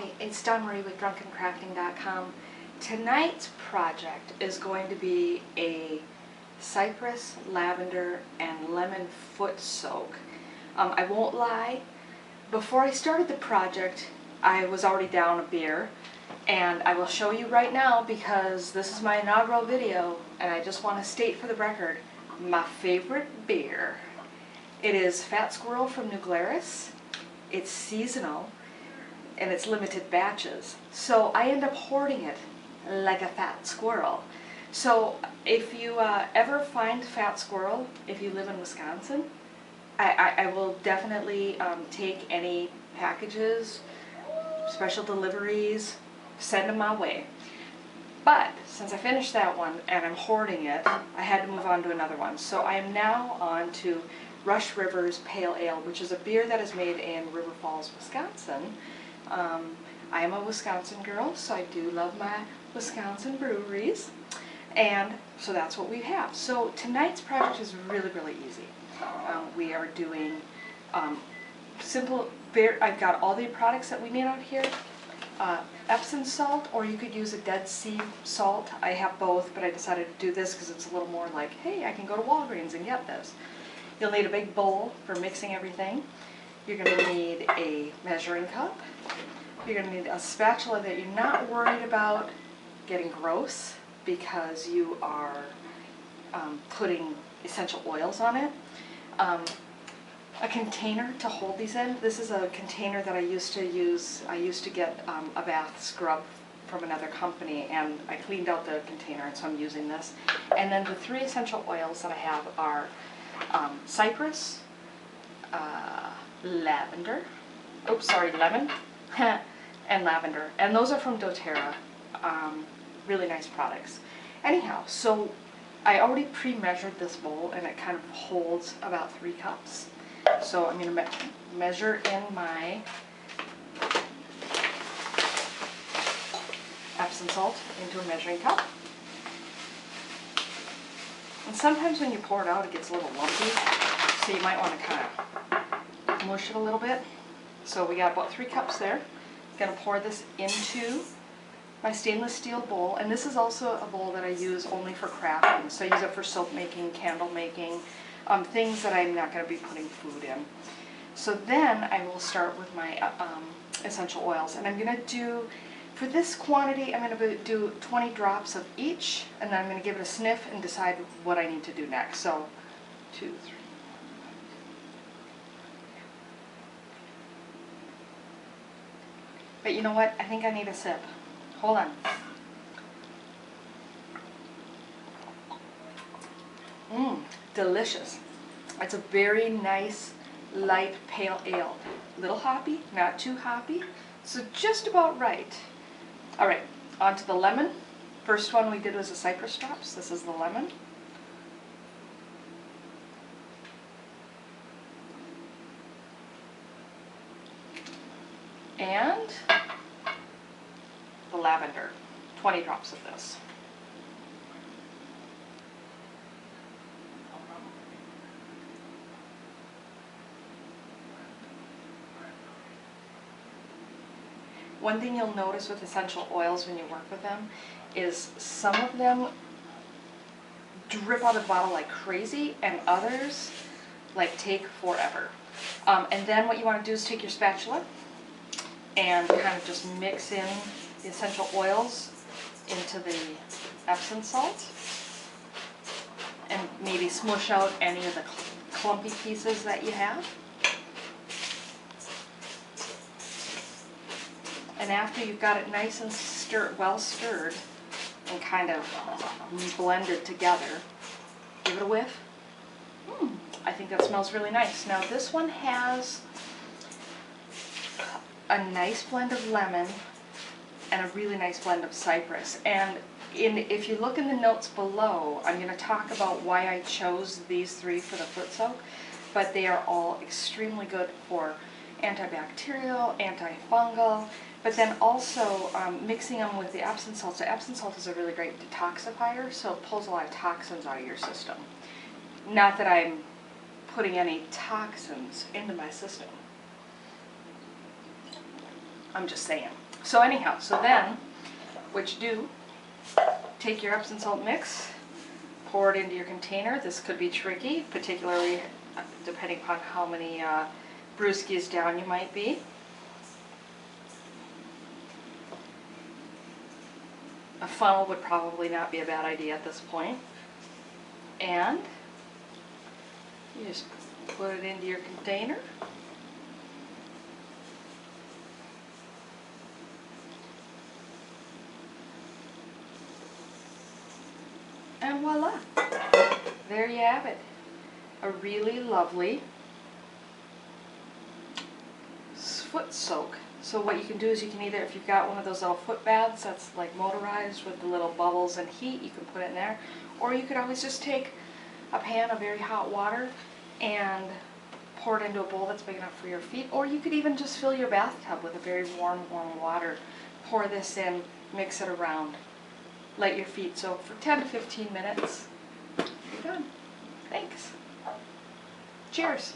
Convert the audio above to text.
Hi, it's Marie with drunkencrafting.com. Tonight's project is going to be a cypress, lavender, and lemon foot soak. I won't lie, before I started the project, I was already down a beer, and I will show you right now because this is my inaugural video, and I just want to state for the record, my favorite beer. It is Fat Squirrel from New Glarus. It's seasonal, and it's limited batches. So I end up hoarding it like a fat squirrel. So if you ever find Fat Squirrel, if you live in Wisconsin, I will definitely take any packages, special deliveries, send them my way. But since I finished that one and I'm hoarding it, I had to move on to another one. So I am now on to Rush River's Pale Ale, which is a beer that is made in River Falls, Wisconsin. I am a Wisconsin girl, so I do love my Wisconsin breweries, and so that's what we have. So tonight's project is really, really easy. We are doing simple, I've got all the products that we need out here. Epsom salt, or you could use a Dead Sea salt. I have both, but I decided to do this because it's a little more like, hey, I can go to Walgreens and get this. You'll need a big bowl for mixing everything. You're going to need a measuring cup. You're going to need a spatula that you're not worried about getting gross because you are putting essential oils on it. A container to hold these in. This is a container that I used to use. I used to get a bath scrub from another company, and I cleaned out the container, and so I'm using this. And then the three essential oils that I have are Cypress, lemon, and lavender. And those are from doTERRA. Really nice products. Anyhow, so I already pre-measured this bowl, and it kind of holds about 3 cups. So I'm going to measure in my Epsom salt into a measuring cup. And sometimes when you pour it out, it gets a little lumpy, so you might want to kind of mush it a little bit. So we got about 3 cups there. I'm going to pour this into my stainless steel bowl, and this is also a bowl that I use only for crafting. So I use it for soap making, candle making, things that I'm not going to be putting food in. So then I will start with my essential oils, and I'm going to do, for this quantity, I'm going to do 20 drops of each, and then I'm going to give it a sniff and decide what I need to do next. So 2, 3. But you know what? I think I need a sip. Hold on. Delicious. It's a very nice, light, pale ale. Little hoppy, not too hoppy, so just about right. All right, on to the lemon. First one we did was the cypress drops. This is the lemon. And the lavender, 20 drops of this. One thing you'll notice with essential oils when you work with them is some of them drip out of the bottle like crazy, and others like take forever. And then what you want to do is take your spatula and kind of just mix in the essential oils into the Epsom salt, and maybe smush out any of the clumpy pieces that you have. And after you've got it nice and well stirred and kind of blended together, give it a whiff. I think that smells really nice. Now this one has a nice blend of lemon and a really nice blend of cypress. And if you look in the notes below, I'm going to talk about why I chose these 3 for the foot soak, but they are all extremely good for antibacterial, antifungal, but then also mixing them with the Epsom salt. So Epsom salt is a really great detoxifier, so it pulls a lot of toxins out of your system. Not that I'm putting any toxins into my system. I'm just saying. So anyhow, so then what you do, take your Epsom salt mix, pour it into your container. This could be tricky, particularly depending upon how many brewskis down you might be. A funnel would probably not be a bad idea at this point. And you just put it into your container. And voila, there you have it. A really lovely foot soak. So what you can do is you can either, if you've got one of those little foot baths that's like motorized with the little bubbles and heat, you can put it in there. Or you could always just take a pan of very hot water and pour it into a bowl that's big enough for your feet. Or you could even just fill your bathtub with a very warm water. Pour this in, mix it around. Let your feet soak for 10 to 15 minutes. You're done. Thanks. Cheers.